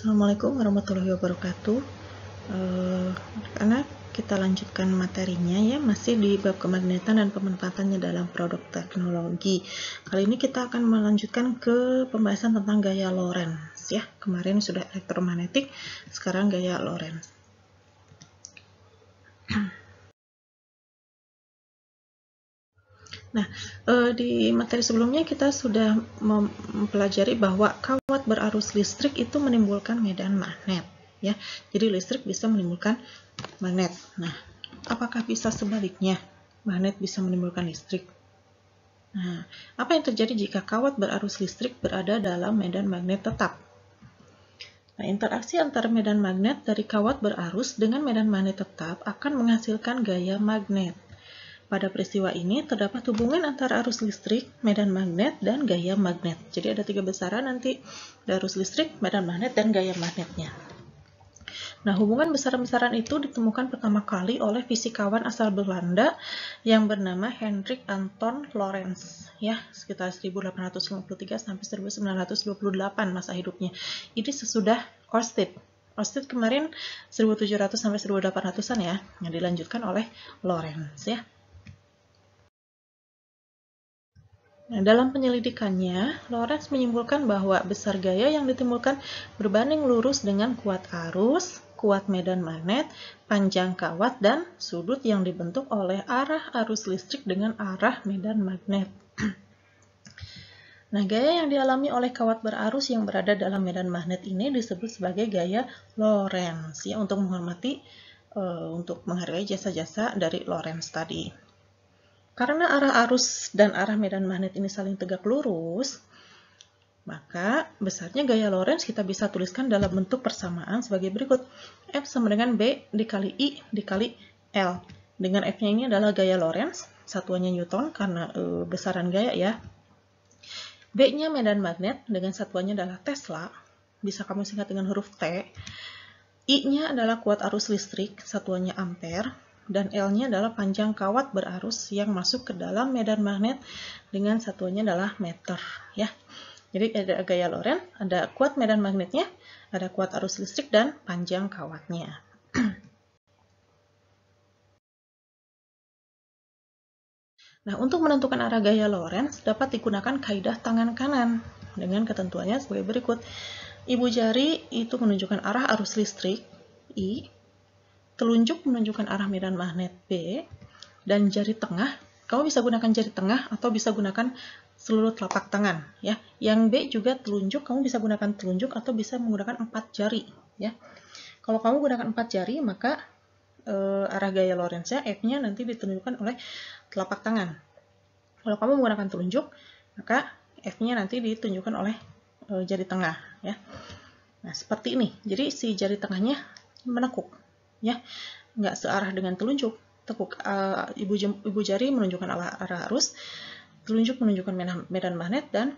Assalamualaikum warahmatullahi wabarakatuh. Karena kita lanjutkan materinya ya, masih di bab kemagnetan dan pemanfaatannya dalam produk teknologi. Kali ini kita akan melanjutkan ke pembahasan tentang gaya Lorentz ya. Kemarin sudah elektromagnetik, sekarang gaya Lorentz. Nah, di materi sebelumnya kita sudah mempelajari bahwa kawat berarus listrik itu menimbulkan medan magnet ya. Jadi listrik bisa menimbulkan magnet. Nah, apakah bisa sebaliknya? Magnet bisa menimbulkan listrik. Nah, apa yang terjadi jika kawat berarus listrik berada dalam medan magnet tetap? Nah, interaksi antara medan magnet dari kawat berarus dengan medan magnet tetap akan menghasilkan gaya magnet. Pada peristiwa ini terdapat hubungan antara arus listrik, medan magnet, dan gaya magnet. Jadi ada tiga besaran nanti, ada arus listrik, medan magnet, dan gaya magnetnya. Nah, hubungan besaran-besaran itu ditemukan pertama kali oleh fisikawan asal Belanda yang bernama Hendrik Anton Lorentz, ya, sekitar 1853 sampai 1928 masa hidupnya. Ini sesudah Oersted. Oersted kemarin 1700 sampai 1800-an ya, yang dilanjutkan oleh Lorentz ya. Nah, dalam penyelidikannya, Lorentz menyimpulkan bahwa besar gaya yang ditimbulkan berbanding lurus dengan kuat arus, kuat medan magnet, panjang kawat, dan sudut yang dibentuk oleh arah arus listrik dengan arah medan magnet. Nah, gaya yang dialami oleh kawat berarus yang berada dalam medan magnet ini disebut sebagai gaya Lorentz ya, untuk menghargai jasa-jasa dari Lorentz tadi. Karena arah arus dan arah medan magnet ini saling tegak lurus, maka besarnya gaya Lorentz kita bisa tuliskan dalam bentuk persamaan sebagai berikut. F sama dengan B dikali I dikali L. Dengan F-nya ini adalah gaya Lorentz, satuannya Newton karena besaran gaya ya. B-nya medan magnet dengan satuannya adalah Tesla, bisa kamu singkat dengan huruf T. I-nya adalah kuat arus listrik, satuannya ampere. Dan L-nya adalah panjang kawat berarus yang masuk ke dalam medan magnet dengan satuannya adalah meter ya. Jadi ada gaya Lorentz, ada kuat medan magnetnya, ada kuat arus listrik dan panjang kawatnya. Nah, untuk menentukan arah gaya Lorentz dapat digunakan kaidah tangan kanan dengan ketentuannya sebagai berikut. Ibu jari itu menunjukkan arah arus listrik I, telunjuk menunjukkan arah medan magnet B, dan jari tengah, kamu bisa gunakan jari tengah atau bisa gunakan seluruh telapak tangan ya. Yang B juga telunjuk, kamu bisa gunakan telunjuk atau bisa menggunakan 4 jari ya. Kalau kamu gunakan 4 jari, maka arah gaya Lorentz-nya F-nya nanti ditunjukkan oleh telapak tangan. Kalau kamu menggunakan telunjuk, maka F-nya nanti ditunjukkan oleh jari tengah ya. Nah, seperti ini. Jadi si jari tengahnya menekuk ya, nggak searah dengan telunjuk. Tekuk ibu jari menunjukkan arah arus, telunjuk menunjukkan medan magnet, dan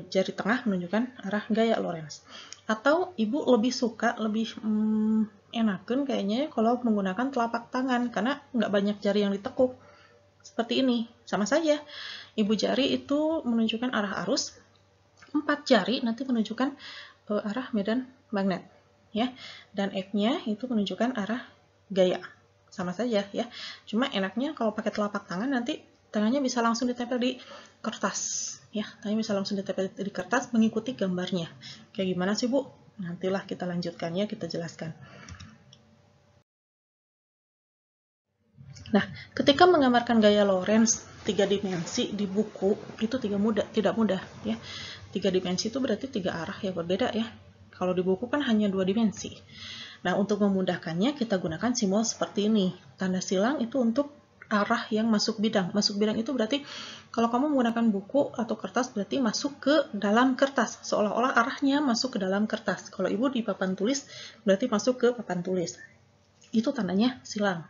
jari tengah menunjukkan arah gaya Lorentz. Atau ibu lebih suka, lebih enakan kayaknya kalau menggunakan telapak tangan karena nggak banyak jari yang ditekuk. Seperti ini, sama saja. Ibu jari itu menunjukkan arah arus, 4 jari nanti menunjukkan arah medan magnet ya, dan F-nya itu menunjukkan arah gaya, sama saja ya. Cuma enaknya kalau pakai telapak tangan, nanti tangannya bisa langsung ditempel di kertas ya, tangannya bisa langsung ditempel di kertas mengikuti gambarnya. Kayak gimana sih Bu? Nantilah kita lanjutkannya, kita jelaskan. Nah, ketika menggambarkan gaya Lorentz 3 dimensi di buku itu tidak mudah ya. 3 dimensi itu berarti 3 arah yang berbeda ya. Kalau di buku kan hanya 2 dimensi. Nah, untuk memudahkannya kita gunakan simbol seperti ini. Tanda silang itu untuk arah yang masuk bidang. Masuk bidang itu berarti kalau kamu menggunakan buku atau kertas berarti masuk ke dalam kertas. Seolah-olah arahnya masuk ke dalam kertas. Kalau ibu di papan tulis berarti masuk ke papan tulis. Itu tandanya silang.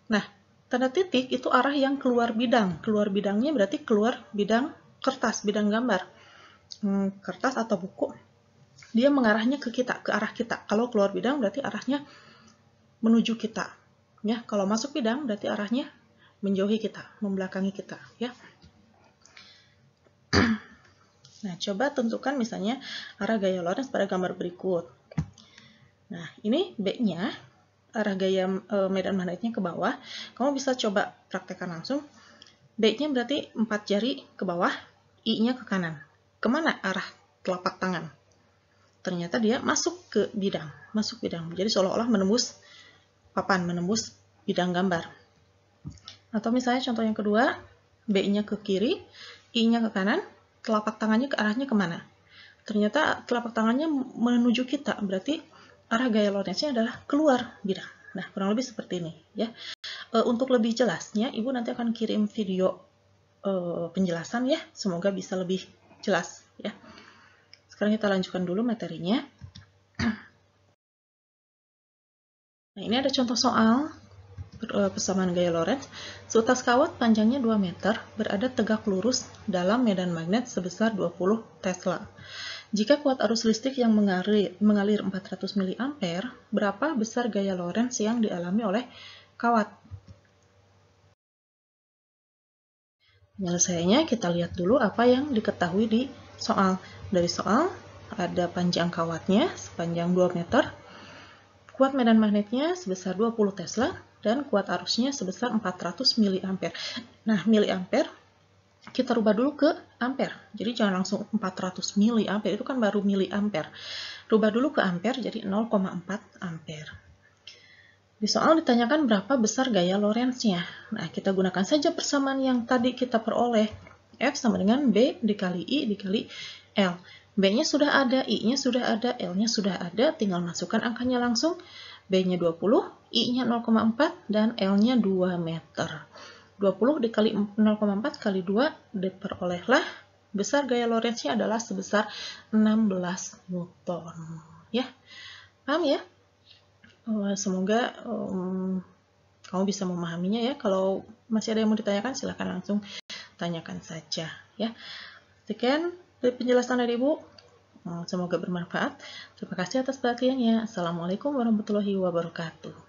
Nah, tanda titik itu arah yang keluar bidang. Keluar bidangnya berarti keluar bidang kertas, bidang gambar. Kertas atau buku, dia mengarahnya ke kita, ke arah kita. Kalau keluar bidang berarti arahnya menuju kita. Ya, kalau masuk bidang berarti arahnya menjauhi kita, membelakangi kita. Ya. Nah, coba tentukan misalnya arah gaya Lorentz pada gambar berikut. Nah, ini B-nya, arah gaya medan magnetnya ke bawah. Kamu bisa coba praktekkan langsung. B-nya berarti 4 jari ke bawah, I-nya ke kanan. Kemana arah telapak tangan? Ternyata dia masuk ke bidang. Jadi seolah-olah menembus papan, menembus bidang gambar. Atau misalnya contoh yang kedua, B-nya ke kiri, I-nya ke kanan, telapak tangannya ke arahnya kemana? Ternyata telapak tangannya menuju kita, berarti arah gaya Lorentz-nya adalah keluar bidang. Nah, kurang lebih seperti ini ya. Untuk lebih jelasnya, Ibu nanti akan kirim video penjelasan ya. Semoga bisa lebih jelas ya. Sekarang kita lanjutkan dulu materinya. Nah, ini ada contoh soal persamaan gaya Lorentz. Seutas kawat panjangnya 2 meter berada tegak lurus dalam medan magnet sebesar 20 Tesla. Jika kuat arus listrik yang mengalir 400 mA, berapa besar gaya Lorentz yang dialami oleh kawat? Penyelesaiannya kita lihat dulu apa yang diketahui di soal. Dari soal ada panjang kawatnya sepanjang 2 meter, kuat medan magnetnya sebesar 20 Tesla, dan kuat arusnya sebesar 400 mA. Nah, miliampere kita rubah dulu ke ampere. Jadi jangan langsung 400 mA, itu kan baru miliampere. Rubah dulu ke ampere, jadi 0,4 ampere. Di soal ditanyakan berapa besar gaya Lorentz-nya. Nah, kita gunakan saja persamaan yang tadi kita peroleh. F sama dengan B dikali I dikali L. B-nya sudah ada, I-nya sudah ada, L-nya sudah ada, tinggal masukkan angkanya langsung. B-nya 20, I-nya 0,4, dan L-nya 2 meter. 20 dikali 0,4 kali 2 diperolehlah besar gaya Lorentz-nya adalah sebesar 16 Newton. Ya, paham ya? Semoga kamu bisa memahaminya ya. Kalau masih ada yang mau ditanyakan, silahkan langsung tanyakan saja ya. Sekian dari penjelasan dari Ibu. Semoga bermanfaat. Terima kasih atas perhatiannya. Assalamualaikum warahmatullahi wabarakatuh.